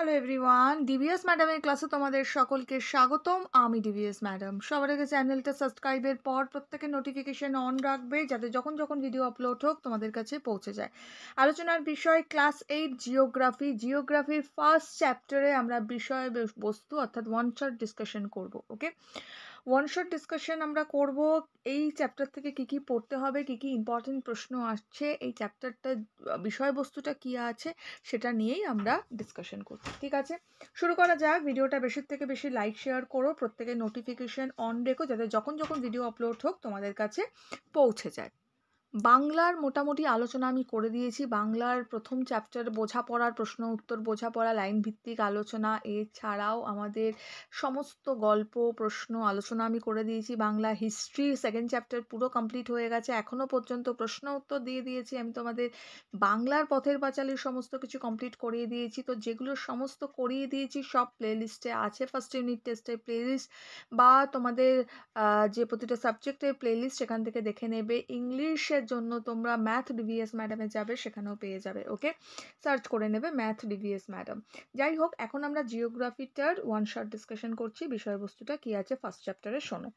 Hello everyone, DVS ম্যাডামের ক্লাসে তোমাদের সকলকে স্বাগতম। আমি ডিভিএস ম্যাডাম। সবার আগে চ্যানেলটা সাবস্ক্রাইবের পর প্রত্যেকের নোটিফিকেশন অন রাখবে, যাতে যখন যখন ভিডিও আপলোড হোক তোমাদের কাছে পৌঁছে যায়। আলোচনার বিষয় ক্লাস 8 জিওগ্রাফি। জিওগ্রাফির ফার্স্ট চ্যাপ্টারে আমরা বিষয় বস্তু অর্থাৎ ওয়ান শট ডিসকাশন করব। ওকে, ওয়ান শট ডিসকাশন আমরা করব এই চ্যাপ্টার থেকে কি কি পড়তে হবে, কি কি ইম্পর্টেন্ট প্রশ্ন আসছে, এই চ্যাপ্টারটা বিষয়বস্তুটা কি আছে সেটা নিয়েই আমরা ডিসকাশন করছি। ঠিক আছে, শুরু করা যাক। ভিডিওটা বেশির থেকে বেশি লাইক শেয়ার করো, প্রত্যেকের নোটিফিকেশন অন রেখো, যাতে যখন যখন ভিডিও আপলোড হোক তোমাদের কাছে পৌঁছে যায়। বাংলার মোটামুটি আলোচনা আমি করে দিয়েছি। বাংলার প্রথম চ্যাপ্টার বোঝাপড়ার প্রশ্ন উত্তর, বোঝাপড়া লাইন ভিত্তিক আলোচনা, এছাড়াও আমাদের সমস্ত গল্প প্রশ্ন আলোচনা আমি করে দিয়েছি। বাংলা হিস্ট্রি সেকেন্ড চ্যাপ্টার পুরো কমপ্লিট হয়ে গেছে, এখনও পর্যন্ত প্রশ্ন উত্তর দিয়ে দিয়েছি আমি তোমাদের। বাংলার পথের পাঁচালীর সমস্ত কিছু কমপ্লিট করিয়ে দিয়েছি। তো যেগুলো সমস্ত করিয়ে দিয়েছি সব প্লেলিস্টে আছে, ফার্স্ট ইউনিট টেস্টের প্লেলিস্ট বা তোমাদের যে প্রতিটা সাবজেক্টের প্লেলিস্ট সেখান থেকে দেখে নেবে। ইংলিশের জন্য তোমরা ম্যাথ ডিভিএস ম্যাডামে যাবে, সেখানেও পেয়ে যাবে। ওকে, সার্চ করে নেবে ম্যাথ ডিভিএস ম্যাডাম। যাই হোক, এখন আমরা জিওগ্রাফিটার ওয়ান শট ডিসকাশন করছি। বিষয়বস্তুটা কি আছে ফার্স্ট চ্যাপ্টারে শোনো।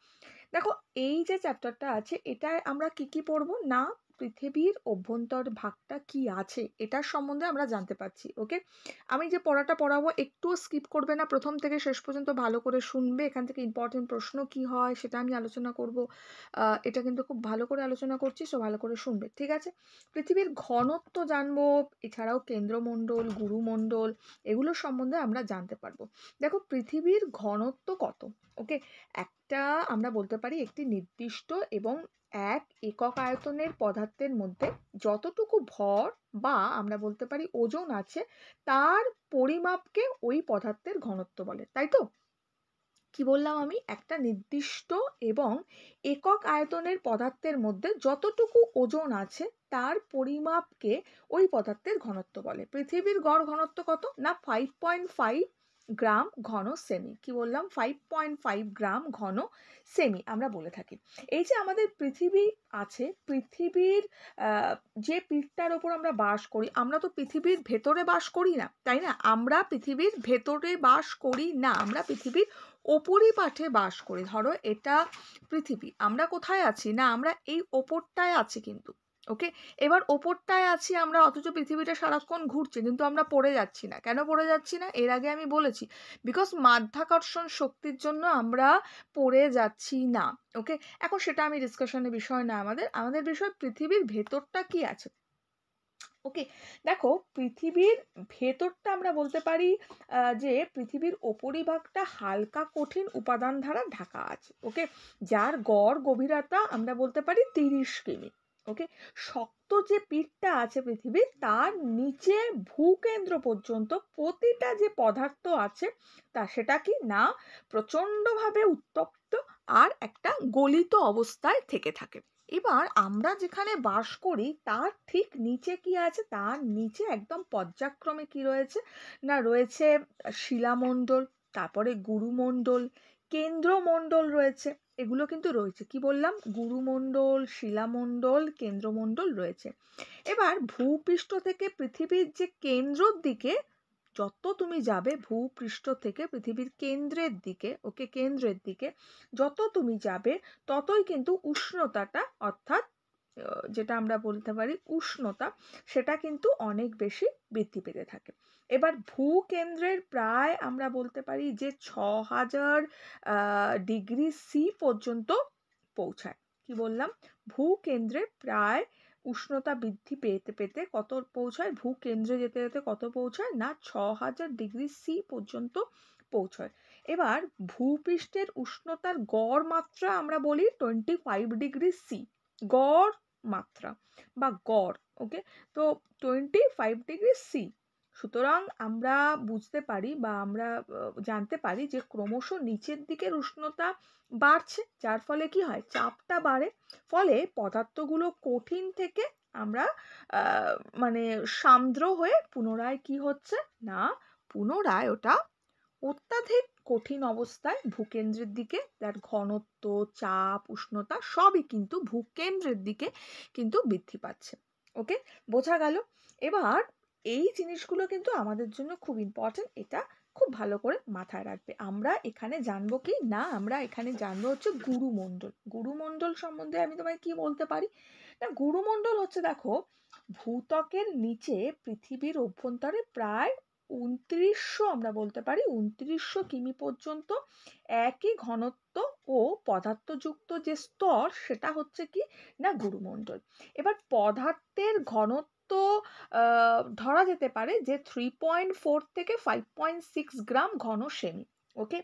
দেখো, এই যে চ্যাপ্টারটা আছে এটায় আমরা কি কি পড়বো না, পৃথিবীর অভ্যন্তর ভাগটা কি আছে এটার সম্বন্ধে আমরা জানতে পারছি। ওকে, আমি যে পড়াটা পড়াবো একটু স্কিপ করবে না, প্রথম থেকে শেষ পর্যন্ত ভালো করে শুনবে। এখান থেকে ইম্পর্টেন্ট প্রশ্ন কি হয় সেটা আমি আলোচনা করব। এটা কিন্তু খুব ভালো করে আলোচনা করছি, সো ভালো করে শুনবে। ঠিক আছে, পৃথিবীর ঘনত্ব জানবো, এছাড়াও কেন্দ্রমণ্ডল, গুরুমণ্ডল, এগুলো সম্বন্ধে আমরা জানতে পারবো। দেখো, পৃথিবীর ঘনত্ব কত? ওকে, একটা আমরা বলতে পারি একটি নির্দিষ্ট এবং এক একক আয়তনের পদার্থের মধ্যে যতটুকু ভর বা আমরা বলতে পারি ওজন আছে, তার পরিমাপকে ওই পদার্থের ঘনত্ব বলে। তাই তো? কি বললাম আমি? একটা নির্দিষ্ট এবং একক আয়তনের পদার্থের মধ্যে যতটুকু ওজন আছে তার পরিমাপকে ওই পদার্থের ঘনত্ব বলে। পৃথিবীর গড় ঘনত্ব কত না 5.5 গ্রাম ঘন সেমি। কি বললাম? 5.5 গ্রাম ঘন সেমি আমরা বলে থাকি। এই যে আমাদের পৃথিবী আছে, পৃথিবীর যে পৃষ্ঠটার ওপর আমরা বাস করি, আমরা তো পৃথিবীর ভেতরে বাস করি না, তাই না? আমরা পৃথিবীর ভেতরে বাস করি না, আমরা পৃথিবীর ওপরিপাঠে বাস করি। ধরো এটা পৃথিবী, আমরা কোথায় আছি না, আমরা এই ওপরটায় আছি কিন্তু। ওকে, এবার ওপরটায় আছি আমরা, অথচ পৃথিবীটা সারাক্ষণ ঘুরছে, কিন্তু আমরা পড়ে যাচ্ছি না। কেন পড়ে যাচ্ছি না? এর আগে আমি বলেছি, বিকজ মাধ্যাকর্ষণ শক্তির জন্য আমরা পড়ে যাচ্ছি না। ওকে, এখন সেটা আমি ডিসকাশনের বিষয় না, আমাদের বিষয় পৃথিবীর ভেতরটা কি আছে। ওকে, দেখো, পৃথিবীর ভেতরটা আমরা বলতে পারি যে পৃথিবীর উপরিভাগটা হালকা কঠিন উপাদান দ্বারা ঢাকা আছে। ওকে, যার গড় গভীরতা আমরা বলতে পারি 30 কিমি। ওকে, শক্ত যে পিঠটা আছে পৃথিবীর, তার নিচে ভূকেন্দ্র পর্যন্ত প্রতিটা যে পদার্থ আছে তা সেটা কি না প্রচণ্ডভাবে উত্তপ্ত আর একটা গলিত অবস্থায় থেকে থাকে। এবার আমরা যেখানে বাস করি তার ঠিক নিচে কি আছে? তার নিচে একদম পর্যায়ক্রমে কি রয়েছে না, রয়েছে শিলামণ্ডল, তারপরে গুরুমণ্ডল, কেন্দ্রমণ্ডল রয়েছে। এগুলো কিন্তু রয়েছে। কি বললাম? গুরুমণ্ডল, শিলামণ্ডল, কেন্দ্রমণ্ডল রয়েছে। এবার ভূপৃষ্ঠ থেকে পৃথিবীর যে কেন্দ্রের দিকে যত তুমি যাবে, ভূপৃষ্ঠ থেকে পৃথিবীর কেন্দ্রের দিকে, ওকে, কেন্দ্রের দিকে যত তুমি যাবে ততই কিন্তু উষ্ণতাটা অর্থাৎ যেটা আমরা বলতে পারি উষ্ণতা, সেটা কিন্তু অনেক বেশি বৃদ্ধি পেতে থাকে। এবার ভূকেন্দ্রের প্রায় আমরা বলতে পারি যে 6000 ডিগ্রি সি পর্যন্ত পৌঁছায়। কি বললাম? ভূকেন্দ্রে প্রায় উষ্ণতা বৃদ্ধি পেতে পেতে কত পৌঁছায়? ভূকেন্দ্রে যেতে যেতে কত পৌঁছায় না 6000 ডিগ্রি সি পর্যন্ত পৌঁছায়। এবার ভূপৃষ্ঠের উষ্ণতার গড় মাত্রা আমরা বলি 25 ডিগ্রি সি, গড় মাত্রা বা গড়। ওকে, তো 25 ডিগ্রি সি। সুতরাং আমরা বুঝতে পারি বা আমরা জানতে পারি যে ক্রমশ নিচের দিকের উষ্ণতা বাড়ছে, যার ফলে কি হয়? চাপটা বাড়ে, ফলে পদার্থগুলো কঠিন থেকে আমরা মানে সান্দ্র হয়ে পুনরায় কি হচ্ছে না, পুনরায় ওটা অত্যাধিক কঠিন অবস্থায় ভূকেন্দ্রের দিকে, তার ঘনত্ব, চাপ, উষ্ণতা সবই কিন্তু ভূকেন্দ্রের দিকে কিন্তু বৃদ্ধি পাচ্ছে। ওকে, বোঝা গেল? এবার এই জিনিসগুলো কিন্তু আমাদের জন্য খুব ইম্পর্টেন্ট, এটা খুব ভালো করে মাথায় রাখবে। আমরা এখানে জানবো কি না, আমরা এখানে জানবো হচ্ছে গুরুমণ্ডল। গুরুমণ্ডল সম্বন্ধে আমি তোমায় কি বলতে পারি না, গুরুমণ্ডল হচ্ছে দেখো ভূত্বকের নিচে পৃথিবীর অভ্যন্তরে প্রায় ২৯০০, আমরা বলতে পারি ২৯০০ কিমি পর্যন্ত একই ঘনত্ব ও পদার্থযুক্ত যে স্তর সেটা হচ্ছে কি না গুরুমণ্ডল। এবার পদার্থের ঘনত্ব ধরা যেতে পারে যে 3.4 থেকে 5.6 গ্রাম ঘন সেমি। ওকে,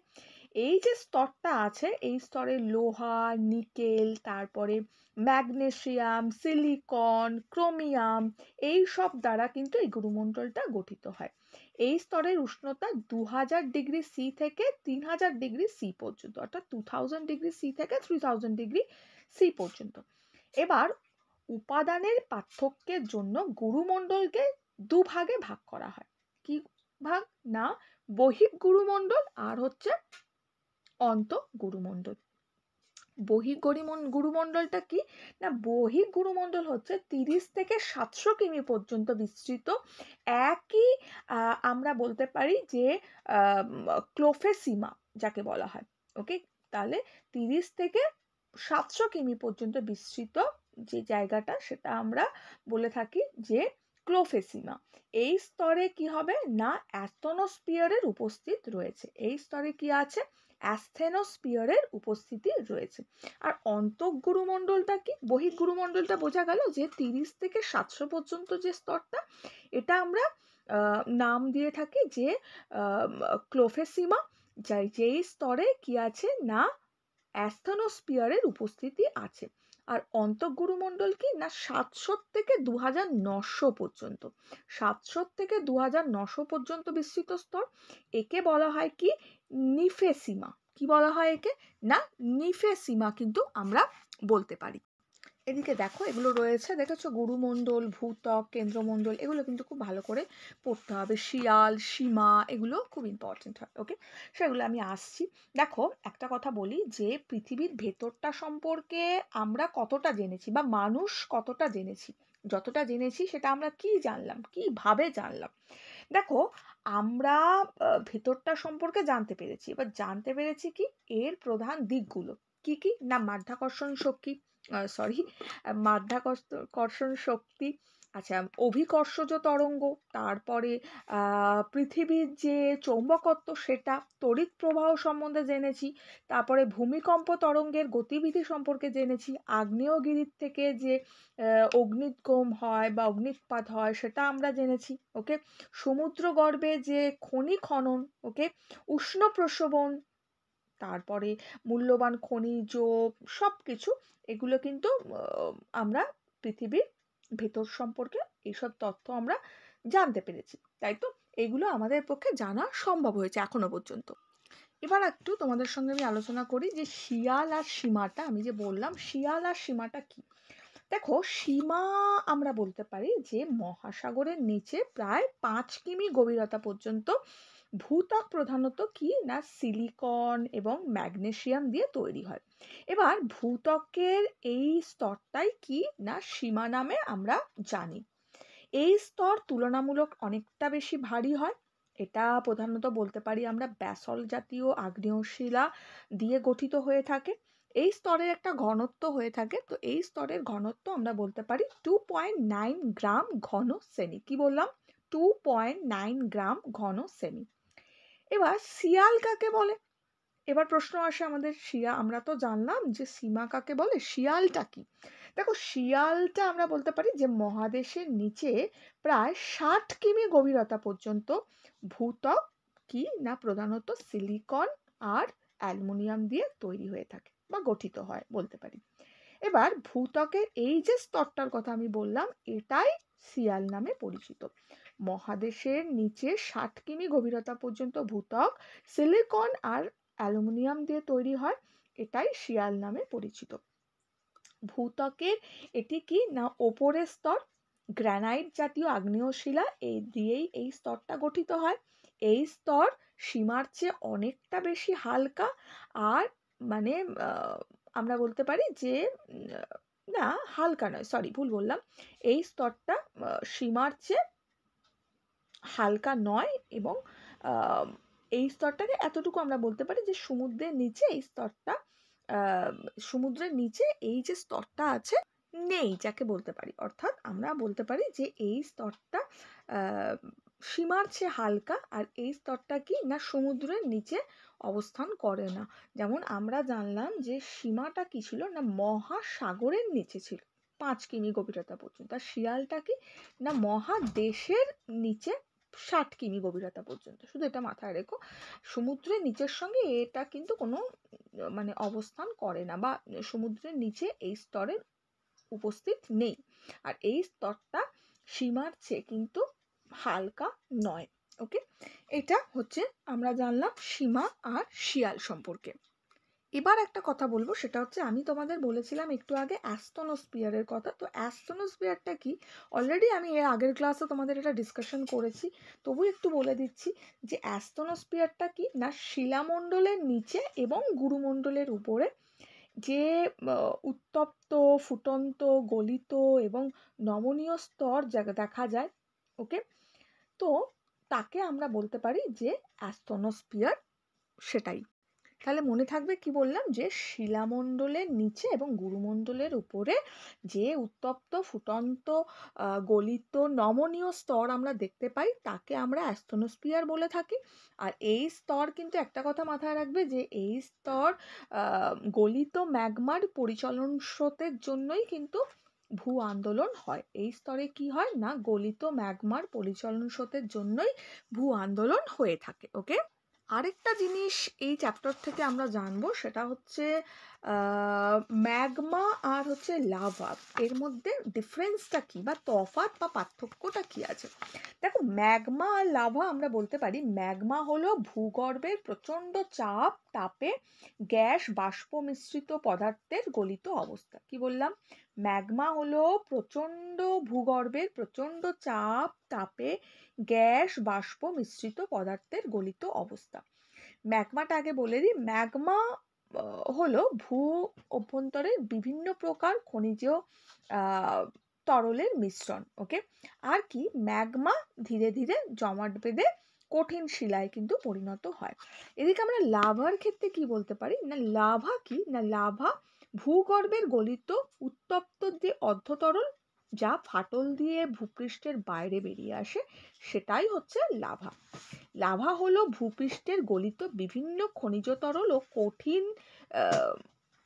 এই যে স্তরটা আছে এই স্তরে লোহা, নিকেল, তারপরে ম্যাগনেসিয়াম, সিলিকন, ক্রোমিয়াম এই সব দ্বারা কিন্তু এই গুরুমণ্ডলটা গঠিত হয়। এই স্তরের উষ্ণতা 2000 ডিগ্রি সি থেকে 3000 ডিগ্রি সি পর্যন্ত, অর্থাৎ 2000 ডিগ্রি সি থেকে 3000 ডিগ্রি সি পর্যন্ত। এবার উপাদানের পার্থক্যের জন্য গুরুমণ্ডলকে দুভাগে ভাগ করা হয়। কি ভাগ না, বহিঃ গুরুমণ্ডল আর হচ্ছে অন্তঃগুরুমণ্ডল। বহিঃ গুরুমণ্ডলটা কি না, বহিঃ গুরুমণ্ডল হচ্ছে 30 থেকে 700 কিমি পর্যন্ত বিস্তৃত একই আমরা বলতে পারি যে ক্লোফেসিমা যাকে বলা হয়। ওকে, তাহলে 30 থেকে 700 কিমি পর্যন্ত বিস্তৃত যে জায়গাটা সেটা আমরা বলে থাকি যে ক্লোফেসিমা। এই স্তরে কি হবে না, অ্যাস্থেনোস্ফিয়ারের উপস্থিত রয়েছে। এই স্তরে কি আছে, অ্যাস্থেনোস্ফিয়ারের উপস্থিতি রয়েছে। আর অন্তঃগুরুমণ্ডলটা কি, বহিঃগুরুমণ্ডলটা বোঝা গেল যে 30 থেকে 700 পর্যন্ত যে স্তরটা, এটা আমরা নাম দিয়ে থাকি যে ক্লোফেসিমা, যেই স্তরে কি আছে না অ্যাস্থেনোস্ফিয়ারের উপস্থিতি আছে। আর অন্তঃগুরুমণ্ডল কি না 700 থেকে 2900 পর্যন্ত, 700 থেকে 2900 পর্যন্ত বিস্তৃত স্তর, একে বলা হয় কি নিফেসিমা। কি বলা হয় একে না নিফেসিমা কিন্তু আমরা বলতে পারি। এদিকে দেখো এগুলো রয়েছে, দেখেছো গুরুমণ্ডল, ভূত্বক, কেন্দ্রমণ্ডল, এগুলো কিন্তু খুব ভালো করে পড়তে হবে। শিয়াল, সীমা এগুলো খুব ইম্পর্টেন্ট হয়। ওকে, সেগুলো আমি আসছি। দেখো একটা কথা বলি যে পৃথিবীর ভেতরটা সম্পর্কে আমরা কতটা জেনেছি বা মানুষ কতটা জেনেছি, যতটা জেনেছি সেটা আমরা কি জানলাম, কিভাবে জানলাম। দেখো আমরা ভেতরটা সম্পর্কে জানতে পেরেছি, এবার জানতে পেরেছি কি এর প্রধান দিকগুলো কি কি না, মাধ্যাকর্ষণ শক্তি, মাধ্যাকর্ষণ শক্তি, আচ্ছা অভিকর্ষজ তরঙ্গ, তারপরে পৃথিবীর যে চৌম্বকত্ব সেটা, তড়িৎ প্রবাহ সম্বন্ধে জেনেছি, তারপরে ভূমিকম্প তরঙ্গের গতিবিধি সম্পর্কে জেনেছি, আগ্নেয়গিরির থেকে যে অগ্নিদ্গম হয় বা অগ্নিৎপাত হয় সেটা আমরা জেনেছি। ওকে, সমুদ্র গর্ভে যে খনি খনন, ওকে, উষ্ণ প্রসবন, তারপরে মূল্যবান খনিজ সব কিছু, এগুলো কিন্তু আমরা পৃথিবীর ভেতর সম্পর্কে এইসব তথ্য আমরা জানতে পেরেছি, তাই তো এগুলো আমাদের পক্ষে জানা সম্ভব হয়েছে এখনো পর্যন্ত। এবার একটু তোমাদের সঙ্গে আমি আলোচনা করি যে শিয়াল আর সীমাটা, আমি যে বললাম শিয়াল আর সীমাটা কি। দেখো সীমা আমরা বলতে পারি যে মহাসাগরের নিচে প্রায় 5 কিমি গভীরতা পর্যন্ত ভূত্বক প্রধানত কি না সিলিকন এবং ম্যাগনেসিয়াম দিয়ে তৈরি হয়। এবার ভূত্বকের এই স্তরটাই কি না সীমা নামে আমরা জানি। এই স্তর তুলনামূলক অনেকটা বেশি ভারী হয়। এটা প্রধানত বলতে পারি আমরা ব্যাসল্ট জাতীয় আগ্নেয়শিলা দিয়ে গঠিত হয়ে থাকে। এই স্তরের একটা ঘনত্ব হয়ে থাকে, তো এই স্তরের ঘনত্ব আমরা বলতে পারি 2.9 গ্রাম ঘন সেমি। কি বললাম, 2.9 গ্রাম ঘন সেমি। এবার শিয়াল কাকে বলে, এবার প্রশ্ন আসে আমাদের, আমরা তো জানলাম যে সীমা কাকে বলে, শিয়ালটা কি। দেখো শিয়ালটা আমরা বলতে পারি যে মহাদেশের নিচে প্রায় 60 কিমি গভীরতা পর্যন্ত ভূত্বক কি না প্রধানত সিলিকন আর অ্যালুমিনিয়াম দিয়ে তৈরি হয়ে থাকে বা গঠিত হয় বলতে পারি। এবার ভূত্বকের এই যে স্তরটার কথা আমি বললাম এটাই শিয়াল নামে পরিচিত। মহাদেশের নিচে 60 কিমি গভীরতা পর্যন্ত ভূত্বক সিলিকন আর অ্যালুমিনিয়াম দিয়ে তৈরি হয়, এটাই শিয়াল নামে পরিচিত। ভূত্বকের এটি কি না ওপরের স্তর, গ্রানাইট জাতীয় আগ্নেয়শিলা এই দিয়েই এই স্তরটা গঠিত হয়। এই স্তর সীমার চেয়ে অনেকটা বেশি হালকা আর মানে আমরা বলতে পারি যে না হালকা নয়, সরি ভুল বললাম, এই স্তরটা সীমার চেয়ে হালকা নয় এবং এই স্তরটাকে এতটুকু আমরা বলতে পারি যে সমুদ্রের নিচে এই স্তরটা সমুদ্রের নিচে এই যে স্তরটা আছে নেই, যাকে বলতে পারি। অর্থাৎ আমরা বলতে পারি যে এই স্তরটা সীমার চেয়ে হালকা, আর এই স্তরটা কি না সমুদ্রের নিচে অবস্থান করে না। যেমন আমরা জানলাম যে সীমাটা কি ছিল না মহাসাগরের নিচে ছিল 5 কিমি গভীরতা পর্যন্ত, আর শিয়ালটা কি না মহাদেশের নিচে 60 কিমি গভীরতা পর্যন্ত। শুধু এটা মাথায় রেখো, সমুদ্রের নিচের সঙ্গে এটা কিন্তু কোনো মানে অবস্থান করে না, বা সমুদ্রের নিচে এই স্তরের উপস্থিত নেই। আর এই স্তরটা সীমার চেয়ে কিন্তু হালকা নয়। ওকে, এটা হচ্ছে আমরা জানলাম সীমা আর শিয়াল সম্পর্কে। এবার একটা কথা বলবো, সেটা হচ্ছে আমি তোমাদের বলেছিলাম একটু আগে অ্যাস্তনোস্ফিয়ারের কথা। তো অ্যাস্তনোস্ফিয়ারটা কি অলরেডি আমি এর আগের ক্লাসে তোমাদের এটা ডিসকাশন করেছি, তবু একটু বলে দিচ্ছি যে অ্যাস্তনোস্ফিয়ারটা কি না শিলামণ্ডলের নিচে এবং গুরুমণ্ডলের উপরে যে উত্তপ্ত, ফুটন্ত, গলিত এবং নমনীয় স্তর দেখা যায়। ওকে, তো তাকে আমরা বলতে পারি যে অ্যাস্তনোস্ফিয়ার, সেটাই। তাহলে মনে থাকবে কি বললাম, যে শিলামণ্ডলের নিচে এবং গুরুমণ্ডলের উপরে যে উত্তপ্ত, ফুটন্ত, গলিত, নমনীয় স্তর আমরা দেখতে পাই তাকে আমরা অ্যাস্তনোস্ফিয়ার বলে থাকি। আর এই স্তর কিন্তু একটা কথা মাথায় রাখবে, যে এই স্তর গলিত ম্যাগমার পরিচলন স্রোতের জন্যই কিন্তু ভূ আন্দোলন হয়। এই স্তরে কি হয় না গলিত ম্যাগমার পরিচলন স্রোতের জন্যই ভূ আন্দোলন হয়ে থাকে। ওকে, আরেকটা জিনিস এই চ্যাপ্টার থেকে আমরা জানবো, সেটা হচ্ছে ম্যাগমা আর হচ্ছে লাভা, এর মধ্যে ডিফারেন্সটা কি বা তফাৎ বা পার্থক্যটা কি আছে। দেখো, ম্যাগমা আর লাভা আমরা বলতে পারি ম্যাগমা হলো ভূগর্ভের প্রচণ্ড চাপ তাপে গ্যাস বাষ্প মিশ্রিত পদার্থের গলিত অবস্থা। কি বললাম? ম্যাগমা হলো প্রচণ্ড ভূগর্ভের প্রচণ্ড চাপ তাপে গ্যাস বাষ্প মিশ্রিত পদার্থের গলিত অবস্থা। ম্যাগমাটা আগে বলে দিই, ম্যাগমা হলো ভূ অভ্যন্তরের বিভিন্ন প্রকার খনিজ তরলের মিশ্রণ। ওকে, আর কি ম্যাগমা ধীরে ধীরে জমাট বেঁধে কঠিন শিলায় কিন্তু পরিণত হয়। এদিকে আমরা লাভার ক্ষেত্রে কি বলতে পারি না, লাভা কি না লাভা ভূগর্ভের গলিত উত্তপ্ত যে অর্ধতরল যা ফাটল দিয়ে ভূপৃষ্ঠের বাইরে বেরিয়ে আসে, সেটাই হচ্ছে লাভা। লাভা হলো ভূপৃষ্ঠের গলিত বিভিন্ন খনিজ তরল ও কঠিন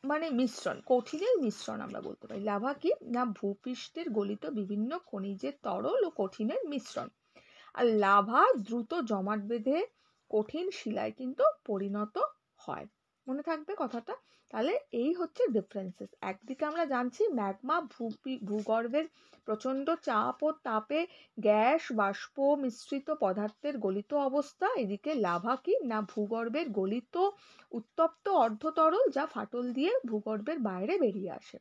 মানে মিশ্রণ, কঠিনের মিশ্রণ আমরা বলতে পারি। লাভা কি না ভূপৃষ্ঠের গলিত বিভিন্ন খনিজের তরল ও কঠিনের মিশ্রণ। আর লাভা দ্রুত জমাট বেঁধে কঠিন শিলায় কিন্তু পরিণত হয়। মনে থাকবে কথাটা। তাহলে এই হচ্ছে ডিফারেন্সেস। একদিকে আমরা জানছি ম্যাগমা ভূগর্ভের প্রচণ্ড চাপ ও তাপে গ্যাস বাষ্প মিশ্রিত পদার্থের গলিত অবস্থা। এদিকে লাভা কি না ভূগর্ভের গলিত উত্তপ্ত অর্ধতরল যা ফাটল দিয়ে ভূগর্ভের বাইরে বেরিয়ে আসে।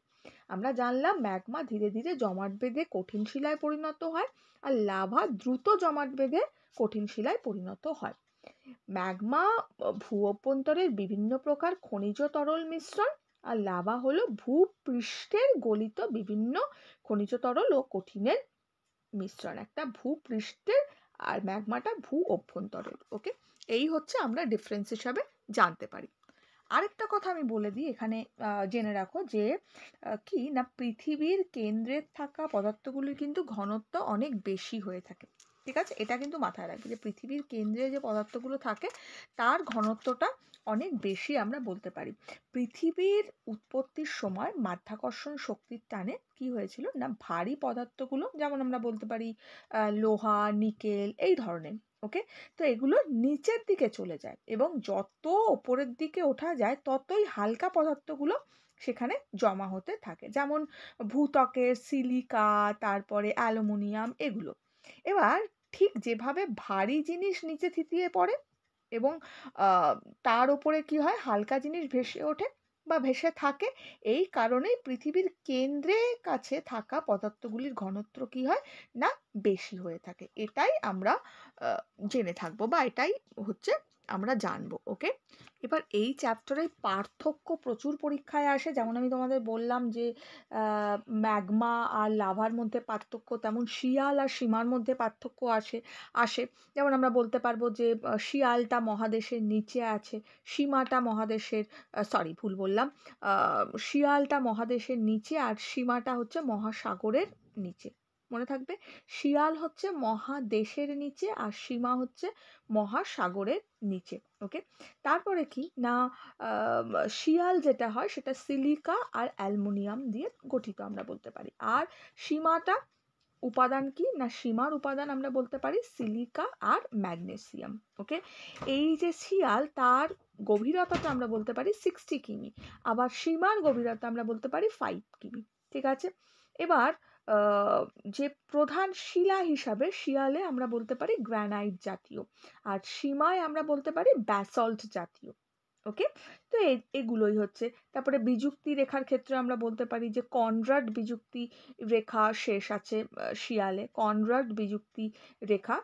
আমরা জানলাম ম্যাগমা ধীরে ধীরে জমাট বেঁধে কঠিন শিলায় পরিণত হয়, আর লাভা দ্রুত জমাট বেঁধে কঠিন শিলায় পরিণত হয়। ম্যাগমা ভূ অভ্যন্তরের বিভিন্ন প্রকার খনিজ তরল মিশ্রণ, আর লাভা হলো ভূপৃষ্ঠের গলিত বিভিন্ন খনিজ তরল ও কঠিনের মিশ্রণ। একটা ভূপৃষ্ঠের আর ম্যাগমাটা ভূ অভ্যন্তরের। ওকে, এই হচ্ছে আমরা ডিফারেন্স হিসাবে জানতে পারি। আরেকটা কথা আমি বলে দিই এখানে, জেনে রাখো যে কি না পৃথিবীর কেন্দ্রে থাকা পদার্থগুলির কিন্তু ঘনত্ব অনেক বেশি হয়ে থাকে। ঠিক আছে, এটা কিন্তু মাথায় রাখবে যে পৃথিবীর কেন্দ্রে যে পদার্থগুলো থাকে তার ঘনত্বটা অনেক বেশি আমরা বলতে পারি। পৃথিবীর উৎপত্তির সময় মাধ্যাকর্ষণ শক্তির টানে কি হয়েছিল না ভারী পদার্থগুলো, যেমন আমরা বলতে পারি লোহা, নিকেল, এই ধরনের। ওকে, তো এগুলো নিচের দিকে চলে যায় এবং যত ওপরের দিকে ওঠা যায় ততই হালকা পদার্থগুলো সেখানে জমা হতে থাকে, যেমন ভূত্বকের সিলিকা, তারপরে অ্যালুমিনিয়াম, এগুলো। এবার ঠিক যেভাবে ভারী জিনিস নিচে থিতিয়ে পড়ে এবং তার উপরে কি হয় হালকা জিনিস ভেসে ওঠে বা ভেসে থাকে, এই কারণেই পৃথিবীর কেন্দ্রে কাছে থাকা পদার্থগুলির ঘনত্ব কি হয় না বেশি হয়ে থাকে। এটাই আমরা জেনে থাকবো, বা এটাই হচ্ছে আমরা জানবো। ওকে, এবার এই চ্যাপ্টারে পার্থক্য প্রচুর পরীক্ষায় আসে। যেমন আমি তোমাদের বললাম যে ম্যাগমা আর লাভার মধ্যে পার্থক্য, তেমন শিয়াল আর সীমার মধ্যে পার্থক্য আসে। যেমন আমরা বলতে পারবো যে শিয়ালটা মহাদেশের নিচে আছে, সীমাটা মহাদেশের, সরি ভুল বললাম, শিয়ালটা মহাদেশের নিচে আর সীমাটা হচ্ছে মহাসাগরের নিচে। মনে থাকবে, শিয়াল হচ্ছে মহাদেশের নিচে আর সীমা হচ্ছে মহাসাগরের নিচে। ওকে, তারপরে কি না, শিয়াল যেটা হয় সেটা সিলিকা আর অ্যালুমিনিয়াম দিয়ে গঠিত আমরা বলতে পারি। আর সীমাটা উপাদান কি না, সীমার উপাদান আমরা বলতে পারি সিলিকা আর ম্যাগনেসিয়াম। ওকে, এই যে শিয়াল তার গভীরতাটা আমরা বলতে পারি 60 কিমি, আবার সীমার গভীরতা আমরা বলতে পারি 5 কিমি। ঠিক আছে, এবার যে প্রধান শিলা হিসাবে শিয়ালে আমরা বলতে পারি গ্রানাইট জাতীয়, আর সীমায় আমরা বলতে পারি ব্যাসল্ট জাতীয়। ওকে, তো এগুলোই হচ্ছে। তারপরে বিযুক্তি রেখার ক্ষেত্রে আমরা বলতে পারি যে কনরাড বিযুক্তি রেখা শেষ আছে শিয়ালে, কনরাড বিযুক্তি রেখা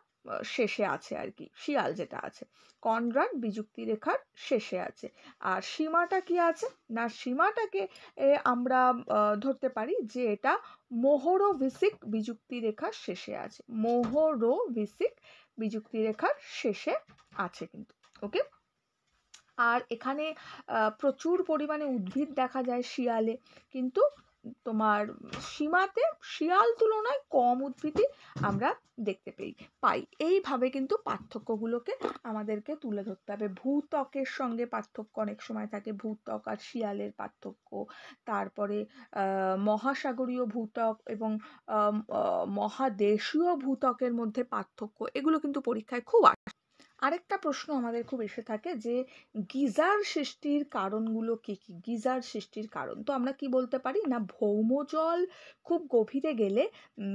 শেষে আছে আর কি, শিয়াল যেটা আছে কনরাড বিযুক্তি রেখার শেষে আছে। আর সীমাটা কি আছে না, সীমাটাকে আমরা ধরতে পারি যে এটা মোহরোভিসিক বিযুক্তি রেখার শেষে আছে, মোহরোভিসিক বিযুক্তি রেখার শেষে আছে কিন্তু। ওকে, আর এখানে প্রচুর পরিমাণে উদ্ভিদ দেখা যায় শিয়ালে, কিন্তু তোমার সীমাতে শিয়াল তুলনায় কম উদ্ভিদই আমরা দেখতে পাই। এইভাবে কিন্তু পার্থক্যগুলোকে আমাদেরকে তুলে ধরতে হবে। ভূত্বকের সঙ্গে পার্থক্য অনেক সময় থাকে, ভূত্বক আর শিয়ালের পার্থক্য, তারপরে মহাসাগরীয় ভূত্বক এবং মহাদেশীয় ভূত্বকের মধ্যে পার্থক্য, এগুলো কিন্তু পরীক্ষায় খুব আসে। আরেকটা প্রশ্ন আমাদের খুব এসে থাকে যে গিজার সৃষ্টির কারণগুলো কি কি। গিজার সৃষ্টির কারণ তো আমরা কি বলতে পারি না, ভৌমজল খুব গভীরে গেলে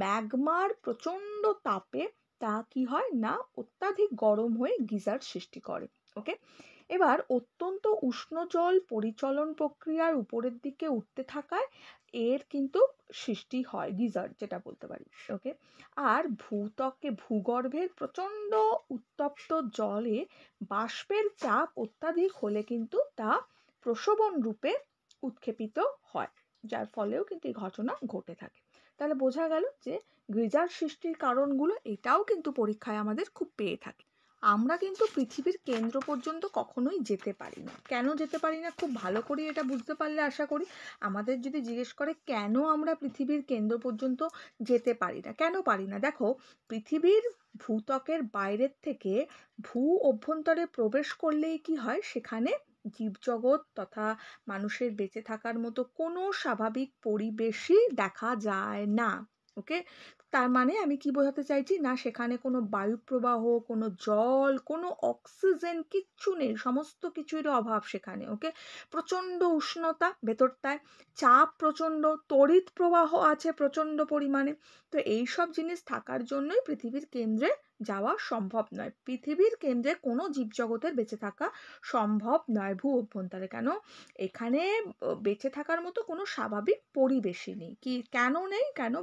ম্যাগমার প্রচণ্ড তাপে তা কি হয় না অত্যাধিক গরম হয়ে গিজার সৃষ্টি করে। ওকে, এবার অত্যন্ত উষ্ণ জল পরিচলন প্রক্রিয়ার উপরের দিকে উঠতে থাকায় এর কিন্তু সৃষ্টি হয় গিজার যেটা বলতে পারি। ওকে, আর ভূগর্ভের প্রচণ্ড উত্তপ্ত জলে বাষ্পের চাপ অত্যাধিক হলে কিন্তু তা প্রসবন রূপে উৎক্ষেপিত হয়, যার ফলেও কিন্তু এই ঘটনা ঘটে থাকে। তাহলে বোঝা গেল যে গিজার সৃষ্টির কারণগুলো এটাও কিন্তু পরীক্ষায় আমাদের খুব পেয়ে থাকে। আমরা কিন্তু পৃথিবীর কেন্দ্র পর্যন্ত কখনোই যেতে পারি না। কেন যেতে পারি না খুব ভালো করে এটা বুঝতে পারলে আশা করি। আমাদের যদি জিজ্ঞেস করে কেন আমরা পৃথিবীর কেন্দ্র পর্যন্ত যেতে পারি না, কেন পারি না, দেখো পৃথিবীর ভূত্বকের বাইরের থেকে ভূ অভ্যন্তরে প্রবেশ করলেই কি হয়, সেখানে জীবজগৎ তথা মানুষের বেঁচে থাকার মতো কোনো স্বাভাবিক পরিবেশই দেখা যায় না। ওকে, তার মানে আমি কি বোঝাতে চাইছি না, সেখানে কোনো বায়ু প্রবাহ, কোনো জল, কোনো অক্সিজেন কিচ্ছু নেই, সমস্ত কিছুরই অভাব সেখানে। ওকে, প্রচণ্ড উষ্ণতা ভেতরটায়, চাপ প্রচণ্ড, তড়িৎ প্রবাহ আছে প্রচণ্ড পরিমাণে। তো এই সব জিনিস থাকার জন্যই পৃথিবীর কেন্দ্রে যাওয়া সম্ভব নয়। পৃথিবীর কেন্দ্রে কোনো জীবজগতের বেঁচে থাকা সম্ভব নয় ভূ অভ্যন্তরে। কেন, এখানে বেঁচে থাকার মতো কোনো স্বাভাবিক পরিবেশই নেই। কি কেন নেই, কেন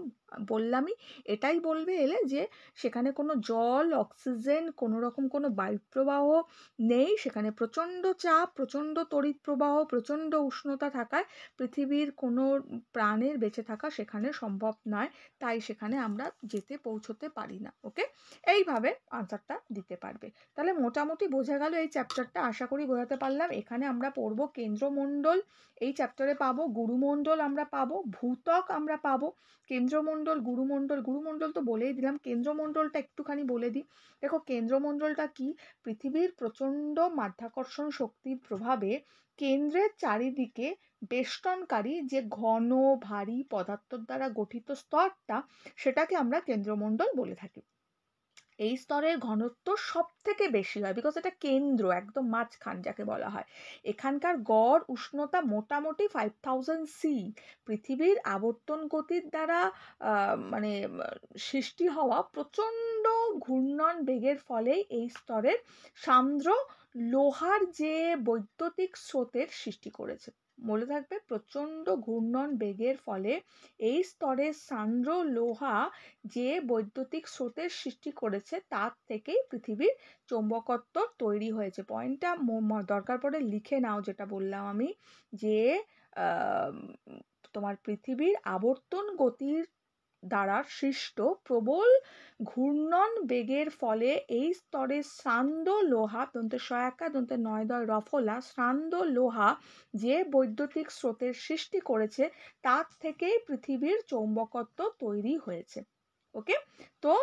বললামই, এটাই বলবে এলে যে সেখানে কোনো জল, অক্সিজেন, কোনো রকম কোনো বায়ুপ্রবাহ নেই, সেখানে প্রচণ্ড চাপ, প্রচণ্ড তড়িৎ প্রবাহ, প্রচণ্ড উষ্ণতা থাকায় পৃথিবীর কোনো প্রাণের বেঁচে থাকা সেখানে সম্ভব নয়, তাই সেখানে আমরা পৌঁছতে পারি না। ওকে, এইভাবে আনসারটা দিতে পারবে। তাহলে মোটামুটি বোঝা গেল এই চ্যাপ্টারটা, আশা করি বোঝাতে পারলাম। এখানে আমরা পড়বো কেন্দ্রমণ্ডল, এই চ্যাপ্টারে পাবো গুরুমণ্ডল, আমরা পাবো ভূত্বক, আমরা পাবো কেন্দ্রমণ্ডল, গুরুমণ্ডল। গুরুমণ্ডল তো বলেই দিলাম, কেন্দ্রমণ্ডলটা একটুখানি বলে দিই। দেখো কেন্দ্রমণ্ডলটা কি, পৃথিবীর প্রচণ্ড মাধ্যাকর্ষণ শক্তির প্রভাবে কেন্দ্রের চারিদিকে বেষ্টনকারী যে ঘন ভারী পদার্থের দ্বারা গঠিত স্তরটা, সেটাকে আমরা কেন্দ্রমণ্ডল বলে থাকি। এই স্তরের ঘনত্ব সব থেকে বেশি হয়, বিকজ এটা কেন্দ্র, একদম মাঝখান যাকে বলা হয়। এখানকার গড় উষ্ণতা মোটামুটি 5000 সি। পৃথিবীর আবর্তন গতির দ্বারা মানে সৃষ্টি হওয়া প্রচণ্ড ঘূর্ণন বেগের ফলে এই স্তরের সান্দ্র লোহার যে বৈদ্যুতিক স্রোতের সৃষ্টি করেছে। মনে থাকবে প্রচণ্ড ঘূর্ণন বেগের ফলে এই স্তরের সান্দ্র লোহা যে বৈদ্যুতিক স্রোতের সৃষ্টি করেছে তার থেকেই পৃথিবীর চৌম্বকত্ব তৈরি হয়েছে। পয়েন্টটা দরকার পড়ে লিখে নাও, যেটা বললাম আমি, যে আহ, তোমার পৃথিবীর আবর্তন গতির দ্বারা সৃষ্ট প্রবল ঘূর্ণন বেগের ফলে এই স্তরের সান্দ্র লোহা দন্তে সয়াকা দন্তে নয়দয় রফলা সান্দ্র লোহা যে বৈদ্যুতিক স্রোতের সৃষ্টি করেছে তার থেকেই পৃথিবীর চৌম্বকত্ব তৈরি হয়েছে। ওকে, তো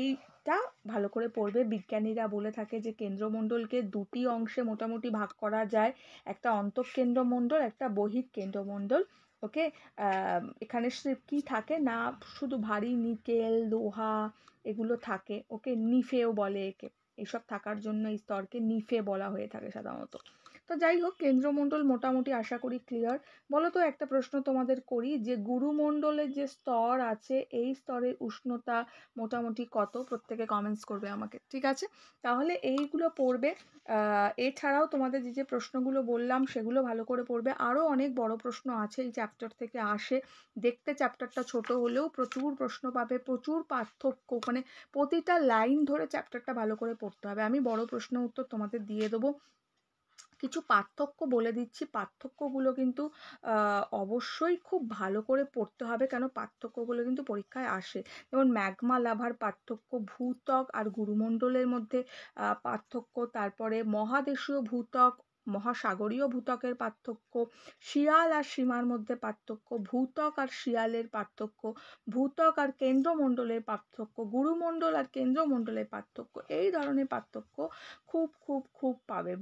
এইটা ভালো করে পড়বে। বিজ্ঞানীরা বলে থাকে যে কেন্দ্রমণ্ডলকে দুটি অংশে মোটামুটি ভাগ করা যায়, একটা অন্তঃকেন্দ্রমণ্ডল, একটা বহিঃকেন্দ্রমণ্ডল। ওকে, এখানে কি থাকে না, শুধু ভারী নিকেল লোহা এগুলো থাকে। ওকে, নিফেও বলে একে, এইসব থাকার জন্য এই স্তরকে নিফে বলা হয়ে থাকে সাধারণত। তো যাই হোক, কেন্দ্রমণ্ডল মোটামুটি আশা করি ক্লিয়ার। বলো তো একটা প্রশ্ন তোমাদের করি, যে গুরুমণ্ডলের যে স্তর আছে এই স্তরের উষ্ণতা মোটামুটি কত? প্রত্যেকে কমেন্টস করবে আমাকে, ঠিক আছে? তাহলে এইগুলো পড়বে। এছাড়াও তোমাদের যে যে প্রশ্নগুলো বললাম সেগুলো ভালো করে পড়বে। আরও অনেক বড় প্রশ্ন আছে এই চ্যাপ্টার থেকে আসে, দেখতে চ্যাপ্টারটা ছোট হলেও প্রচুর প্রশ্ন পাবে, প্রচুর পার্থক্য, মানে প্রতিটা লাইন ধরে চ্যাপ্টারটা ভালো করে পড়তে হবে। আমি বড় প্রশ্ন উত্তর তোমাদের দিয়ে দেবো। কিছু পার্থক্য বলে দিচ্ছি, পার্থক্যগুলো কিন্তু অবশ্যই খুব ভালো করে পড়তে হবে, কেন পার্থক্যগুলো কিন্তু পরীক্ষায় আসে। যেমন ম্যাগমা লাভার পার্থক্য, ভূত্বক আর গুরুমণ্ডলের মধ্যে পার্থক্য, তারপরে মহাদেশীয় ভূত্বক মহাসাগরীয় ভূত্বকের পার্থক্য, শিয়াল আর সীমার মধ্যে পার্থক্য, ভূত্বক আর শিয়ালের পার্থক্য, ভূত্বক আর কেন্দ্রমণ্ডলের পার্থক্য, গুরুমণ্ডল আর কেন্দ্রমণ্ডলের পার্থক্য, এই ধরনের পার্থক্য খুব খুব খুব পাবে।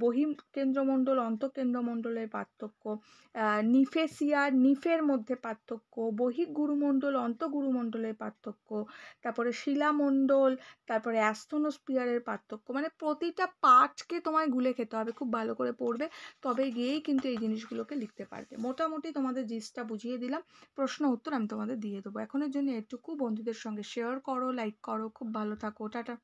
কেন্দ্রমণ্ডল অন্তঃকেন্দ্রমণ্ডলের পার্থক্য, নিফেসিয়া নিফের মধ্যে পার্থক্য, বহিঃগুরুমণ্ডল অন্তঃগুরুমণ্ডলের পার্থক্য, তারপরে শিলামণ্ডল, তারপরে অ্যাস্তনোস্পিয়ারের পার্থক্য, মানে প্রতিটা পার্টকে তোমায় গুলে খেতে হবে, খুব ভালো করে পড়বে, তবে গিয়েই কিন্তু এই জিনিসগুলোকে লিখতে পারবে। মোটামুটি তোমাদের জিনিসটা বুঝিয়ে দিলাম, প্রশ্ন উত্তর আমি তোমাদের দিয়ে দেবো। এখনের জন্য এটুকু, বন্ধুদের সঙ্গে শেয়ার করো, লাইক করো, খুব ভালো থাকো, টাটা।